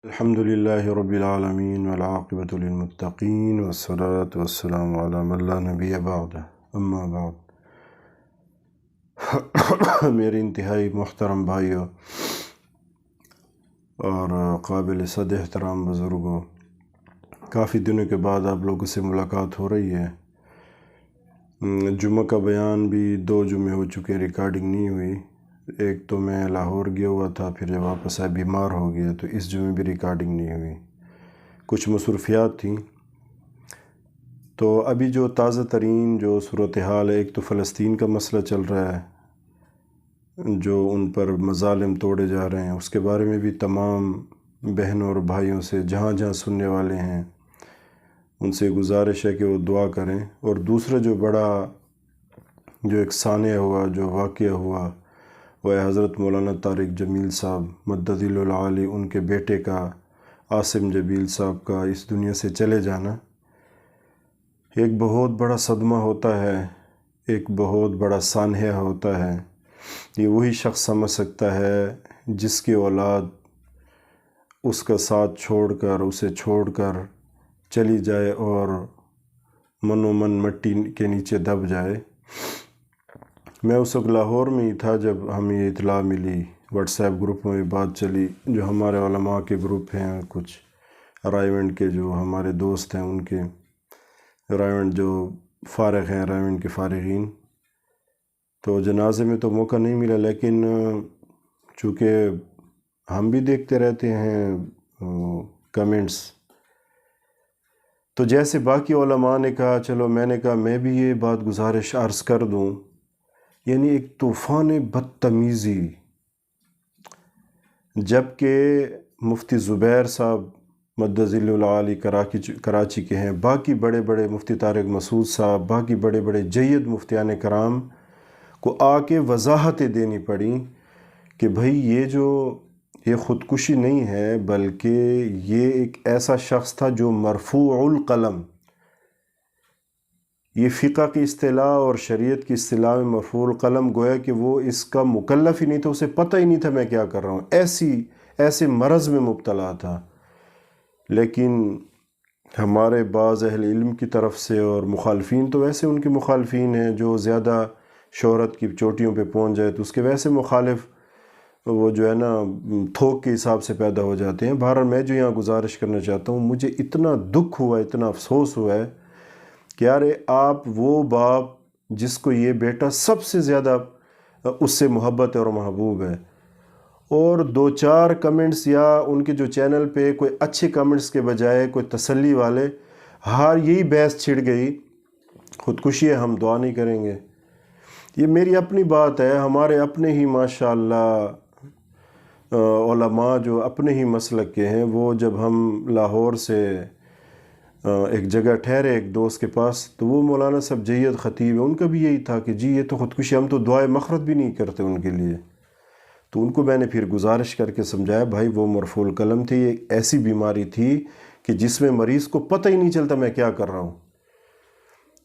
الحمد للہ رب العالمین والعاقبۃ للمتقین والصلاة والسلام علی من لا نبی بعد اما بعد۔ میرے انتہائی محترم بھائیوں اور قابل صد احترام بزرگوں، کافی دنوں کے بعد آپ لوگوں سے ملاقات ہو رہی ہے۔ جمعہ کا بیان بھی 2 جمعے ہو چکے، ریکارڈنگ نہیں ہوئی۔ ایک تو میں لاہور گیا ہوا تھا، پھر جب واپس آیا بیمار ہو گیا، تو اس جمعے بھی ریکارڈنگ نہیں ہوئی، کچھ مصروفیات تھیں۔ تو ابھی جو تازہ ترین جو صورتحال ہے، ایک تو فلسطین کا مسئلہ چل رہا ہے، جو ان پر مظالم توڑے جا رہے ہیں، اس کے بارے میں بھی تمام بہنوں اور بھائیوں سے جہاں جہاں سننے والے ہیں ان سے گزارش ہے کہ وہ دعا کریں۔ اور دوسرا جو بڑا جو ایک سانحہ ہوا، جو واقعہ ہوا، وہ حضرت مولانا طارق جمیل صاحب مدظل العالی، ان کے بیٹے کا عاصم جبیل صاحب کا اس دنیا سے چلے جانا ایک بہت بڑا صدمہ ہوتا ہے، ایک بہت بڑا سانحہ ہوتا ہے۔ یہ وہی شخص سمجھ سکتا ہے جس کی اولاد اس کا ساتھ چھوڑ کر، اسے چھوڑ کر چلی جائے اور من و من مٹی کے نیچے دب جائے۔ میں اس وقت لاہور میں ہی تھا جب ہمیں یہ اطلاع ملی، واٹس ایپ گروپ میں بات چلی، جو ہمارے علماء کے گروپ ہیں، کچھ رائیونڈ کے جو ہمارے دوست ہیں، ان کے رائیونڈ جو فارغ ہیں، رائیونڈ کے فارغین، تو جنازے میں تو موقع نہیں ملا، لیکن چونکہ ہم بھی دیکھتے رہتے ہیں کمنٹس، تو جیسے باقی علماء نے کہا، چلو میں نے کہا میں بھی یہ بات گزارش عرض کر دوں۔ یعنی ایک طوفان بدتمیزی، جبکہ مفتی زبیر صاحب مدظل العالی کراچی کے ہیں، باقی بڑے بڑے مفتی طارق مسعود صاحب، باقی بڑے بڑے جید مفتیان کرام کو آ کے وضاحتیں دینی پڑیں کہ بھئی یہ خودکشی نہیں ہے، بلکہ یہ ایک ایسا شخص تھا جو مرفوع القلم، یہ فقہ کی اصطلاح اور شریعت کی اصطلاح میں مرفوع القلم، گویا کہ وہ اس کا مکلف ہی نہیں تھا، اسے پتہ ہی نہیں تھا میں کیا کر رہا ہوں، ایسے مرض میں مبتلا تھا۔ لیکن ہمارے بعض اہل علم کی طرف سے، اور مخالفین تو ویسے ان کے مخالفین ہیں، جو زیادہ شہرت کی چوٹیوں پہ پہنچ جائے تو اس کے ویسے مخالف وہ جو ہے نا تھوک کے حساب سے پیدا ہو جاتے ہیں۔ بہرحال میں جو یہاں گزارش کرنا چاہتا ہوں، مجھے اتنا دکھ ہوا، اتنا افسوس ہوا ہے کہ یار آپ وہ باپ جس کو یہ بیٹا سب سے زیادہ اس سے محبت ہے اور محبوب ہے، اور 2-4 کمنٹس یا ان کے جو چینل پہ کوئی اچھے کمنٹس کے بجائے کوئی تسلی والے، یہی بحث چھڑ گئی، خودکشی ہے، ہم دعا نہیں کریں گے۔ یہ میری اپنی بات ہے، ہمارے اپنے ہی ماشاءاللہ علماء جو اپنے ہی مسلک کے ہیں، وہ جب ہم لاہور سے ایک جگہ ٹھہرے ایک دوست کے پاس، تو وہ مولانا صاحب جید خطیب ہیں، ان کا بھی یہی تھا کہ جی یہ تو خودکشی، ہم تو دعائے مغفرت بھی نہیں کرتے ان کے لیے۔ تو ان کو میں نے پھر گزارش کر کے سمجھایا، بھائی وہ مرفوع القلم تھی، یہ ایسی بیماری تھی کہ جس میں مریض کو پتہ ہی نہیں چلتا میں کیا کر رہا ہوں۔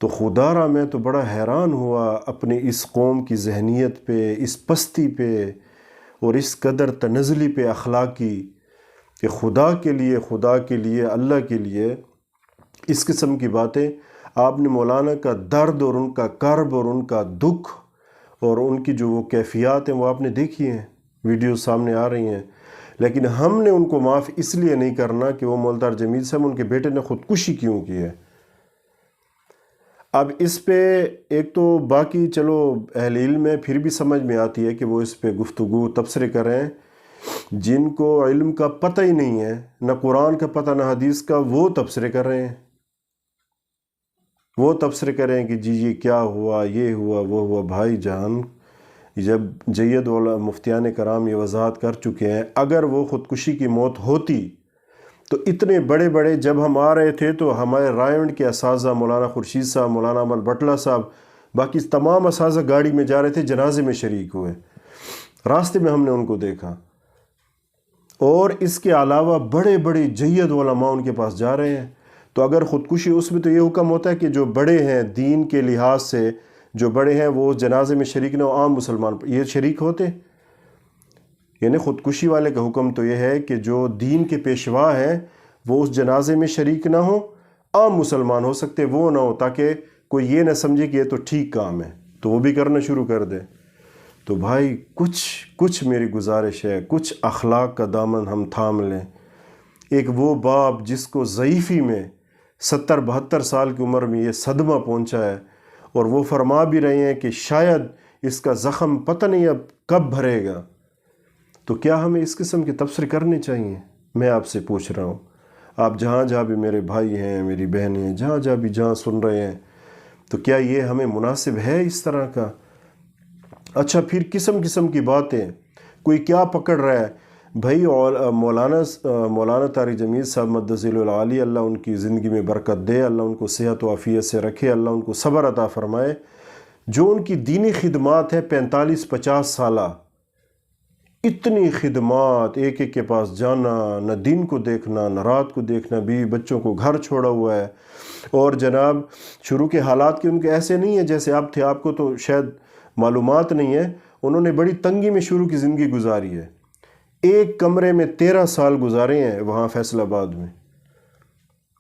تو خدا را میں تو بڑا حیران ہوا اپنے اس قوم کی ذہنیت پہ، اس پستی پہ، اور اس قدر تنزلی پہ اخلاقی، کہ خدا کے لیے اللہ کے لیے اس قسم کی باتیں۔ آپ نے مولانا کا درد اور ان کا کرب اور ان کا دکھ اور ان کی جو وہ کیفیات ہیں وہ آپ نے دیکھی ہیں، ویڈیوز سامنے آ رہی ہیں، لیکن ہم نے ان کو معاف اس لیے نہیں کرنا کہ وہ مولتار جمیل صاحب ان کے بیٹے نے خودکشی کیوں کی ہے۔ اب اس پہ ایک تو باقی چلو اہل علم میں پھر بھی سمجھ میں آتی ہے کہ وہ اس پہ گفتگو تبصرے کریں، جن کو علم کا پتہ ہی نہیں ہے، نہ قرآن کا پتہ نہ حدیث کا، وہ تبصرے کر رہے ہیں، وہ تبصرے کریں کہ جی یہ کیا ہوا، یہ ہوا، وہ ہوا۔ بھائی جان، جب جید مفتیان کرام یہ وضاحت کر چکے ہیں، اگر وہ خودکشی کی موت ہوتی تو اتنے بڑے بڑے، جب ہم آ رہے تھے تو ہمارے رائیونڈ کے اساتذہ مولانا خورشید صاحب، مولانا عمل بٹلہ صاحب، باقی تمام اساتذہ گاڑی میں جا رہے تھے، جنازے میں شریک ہوئے، راستے میں ہم نے ان کو دیکھا۔ اور اس کے علاوہ بڑے بڑے جید علماء ان کے پاس جا رہے ہیں۔ تو اگر خودکشی، اس میں تو یہ حکم ہوتا ہے کہ جو بڑے ہیں دین کے لحاظ سے، جو بڑے ہیں وہ جنازے میں شریک نہ ہو، عام مسلمان یہ شریک ہوتے۔ یعنی خودکشی والے کا حکم تو یہ ہے کہ جو دین کے پیشوا ہیں وہ اس جنازے میں شریک نہ ہوں، عام مسلمان ہو سکتے وہ نہ ہو، تاکہ کوئی یہ نہ سمجھے کہ یہ تو ٹھیک کام ہے تو وہ بھی کرنا شروع کر دے۔ تو بھائی کچھ میری گزارش ہے، کچھ اخلاق کا دامن ہم تھام لیں۔ ایک وہ باپ جس کو ضعیفی میں 70-72 سال کی عمر میں یہ صدمہ پہنچا ہے، اور وہ فرما بھی رہے ہیں کہ شاید اس کا زخم پتہ نہیں اب کب بھرے گا، تو کیا ہمیں اس قسم کے تبصرے کرنے چاہیے؟ میں آپ سے پوچھ رہا ہوں، آپ جہاں بھی میرے بھائی ہیں، میری بہنیں ہیں، جہاں سن رہے ہیں، تو کیا یہ ہمیں مناسب ہے اس طرح کا؟ اچھا، پھر قسم کی باتیں، کوئی کیا پکڑ رہا ہے بھائی؟ مولانا طارق جمیل صاحب مدثر العالی، اللہ ان کی زندگی میں برکت دے، اللہ ان کو صحت و عافیت سے رکھے، اللہ ان کو صبر عطا فرمائے، جو ان کی دینی خدمات ہے 45-50 سالہ، اتنی خدمات، ایک کے پاس جانا، نہ دن کو دیکھنا نہ رات کو دیکھنا، بیوی بچوں کو گھر چھوڑا ہوا ہے، اور جناب شروع کے حالات کے ان کے ایسے نہیں ہیں جیسے اب تھے، آپ کو تو شاید معلومات نہیں ہے، انہوں نے بڑی تنگی میں شروع کی زندگی گزاری ہے، ایک کمرے میں 13 سال گزارے ہیں وہاں فیصل آباد میں،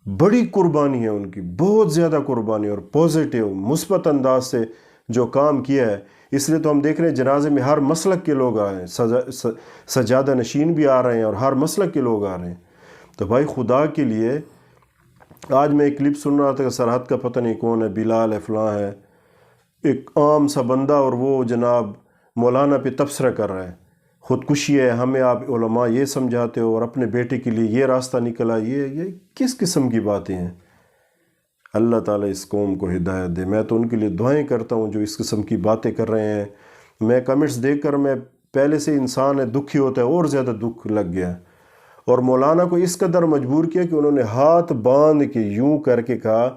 بڑی قربانی ہے ان کی، بہت زیادہ قربانی، اور پازیٹیو مثبت انداز سے جو کام کیا ہے، اس لیے تو ہم دیکھ رہے ہیں جنازے میں ہر مسلک کے لوگ آ رہے ہیں، سجادہ نشین بھی آ رہے ہیں اور ہر مسلک کے لوگ آ رہے ہیں۔ تو بھائی خدا کے لیے، آج میں ایک کلپ سن رہا تھا کہ سرحد کا پتہ نہیں کون ہے، بلال ہے، فلاں ہے، ایک عام سا بندہ، اور وہ جناب مولانا پہ تبصرہ کر رہا ہے، خودکشی ہے، ہمیں آپ علماء یہ سمجھاتے ہو اور اپنے بیٹے کے لیے یہ راستہ نکلا، یہ کس قسم کی باتیں ہیں؟ اللہ تعالیٰ اس قوم کو ہدایت دے۔ میں تو ان کے لیے دعائیں کرتا ہوں جو اس قسم کی باتیں کر رہے ہیں۔ میں کمنٹس دیکھ کر، میں پہلے سے انسان ہے دکھی ہوتا ہے، اور زیادہ دکھ لگ گیا، اور مولانا کو اس قدر مجبور کیا کہ انہوں نے ہاتھ باندھ کے یوں کر کے کہا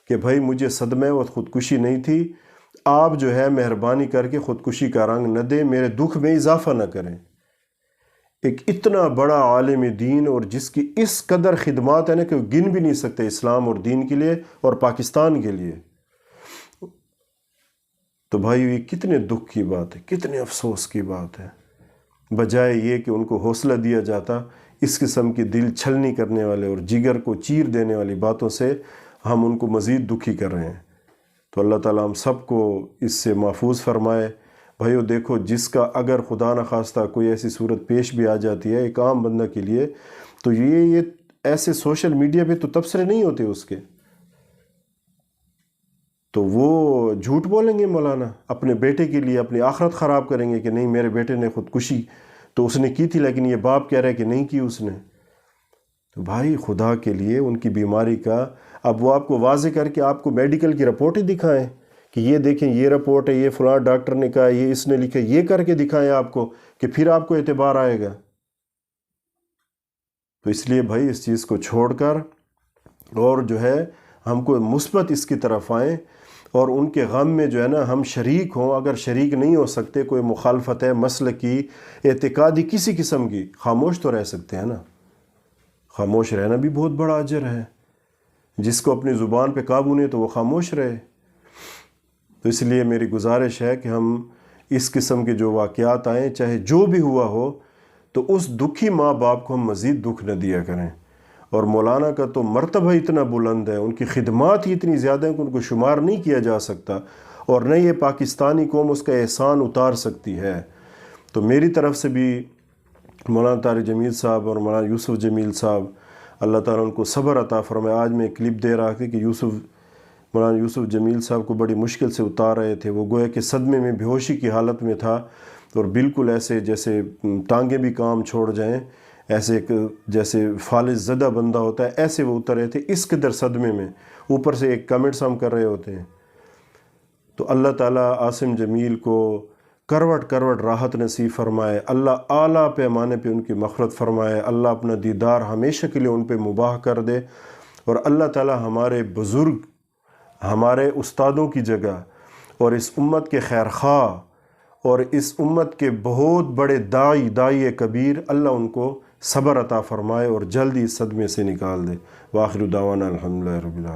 کہ بھائی مجھے صدمہ اور خودکشی نہیں تھی، آپ جو ہے مہربانی کر کے خودکشی کا رنگ نہ دیں، میرے دکھ میں اضافہ نہ کریں۔ ایک اتنا بڑا عالم دین، اور جس کی اس قدر خدمات ہیں نا کہ وہ گن بھی نہیں سکتے اسلام اور دین کے لیے اور پاکستان کے لیے، تو بھائی یہ کتنے دکھ کی بات ہے، کتنے افسوس کی بات ہے۔ بجائے یہ کہ ان کو حوصلہ دیا جاتا، اس قسم کی دل چھلنی کرنے والے اور جگر کو چیر دینے والی باتوں سے ہم ان کو مزید دکھی کر رہے ہیں۔ تو اللہ تعالیٰ ہم سب کو اس سے محفوظ فرمائے۔ بھائیو دیکھو، جس کا اگر خدا نخواستہ کوئی ایسی صورت پیش بھی آ جاتی ہے ایک عام بندہ کے لیے، تو یہ ایسے سوشل میڈیا پہ تو تبصرے نہیں ہوتے اس کے، تو وہ جھوٹ بولیں گے مولانا اپنے بیٹے کے لیے، اپنی آخرت خراب کریں گے کہ نہیں میرے بیٹے نے خودکشی تو اس نے کی تھی، لیکن یہ باپ کہہ رہا ہے کہ نہیں کی اس نے۔ تو بھائی خدا کے لیے ان کی بیماری کا، اب وہ آپ کو واضح کر کے آپ کو میڈیکل کی رپورٹ ہی دکھائیں کہ یہ دیکھیں یہ رپورٹ ہے، یہ فلاں ڈاکٹر نے کہا، یہ اس نے لکھا، یہ کر کے دکھائیں آپ کو، کہ پھر آپ کو اعتبار آئے گا۔ تو اس لیے بھائی اس چیز کو چھوڑ کر، اور جو ہے ہم کو مثبت اس کی طرف آئیں، اور ان کے غم میں جو ہے نا ہم شریک ہوں۔ اگر شریک نہیں ہو سکتے، کوئی مخالفت ہے مسلکی، اعتقادی، کسی قسم کی، خاموش تو رہ سکتے ہیں نا۔ خاموش رہنا بھی بہت بڑا اجر ہے، جس کو اپنی زبان پہ قابو نہیں تو وہ خاموش رہے۔ تو اس لیے میری گزارش ہے کہ ہم اس قسم کے جو واقعات آئیں، چاہے جو بھی ہوا ہو، تو اس دکھی ماں باپ کو ہم مزید دکھ نہ دیا کریں۔ اور مولانا کا تو مرتبہ اتنا بلند ہے، ان کی خدمات ہی اتنی زیادہ ہیں کہ ان کو شمار نہیں کیا جا سکتا، اور نہ یہ پاکستانی قوم اس کا احسان اتار سکتی ہے۔ تو میری طرف سے بھی مولانا طارق جمیل صاحب اور مولانا یوسف جمیل صاحب، اللہ تعالیٰ ان کو صبر عطا فرمائے۔ آج میں کلپ دے رہا تھا کہ مولانا یوسف جمیل صاحب کو بڑی مشکل سے اتار رہے تھے، وہ گویا کہ صدمے میں، بے ہوشی کی حالت میں تھا، اور بالکل ایسے جیسے ٹانگیں بھی کام چھوڑ جائیں، ایسے ایک جیسے فالج زدہ بندہ ہوتا ہے، ایسے وہ اتر رہے تھے اس قدر صدمے میں، اوپر سے ایک کمنٹس ہم کر رہے ہوتے ہیں۔ تو اللہ تعالیٰ عاصم جمیل کو کروٹ راحت نصیب فرمائے، اللہ اعلیٰ پیمانے پہ ان کی مغفرت فرمائے، اللہ اپنا دیدار ہمیشہ کے لیے ان پہ مباح کر دے، اور اللہ تعالیٰ ہمارے بزرگ، ہمارے استادوں کی جگہ، اور اس امت کے خیر خواہ، اور اس امت کے بہت بڑے داعی کبیر، اللہ ان کو صبر عطا فرمائے اور جلدی اس صدمے سے نکال دے۔ وآخر دعوانا الحمدللہ رب العالمین۔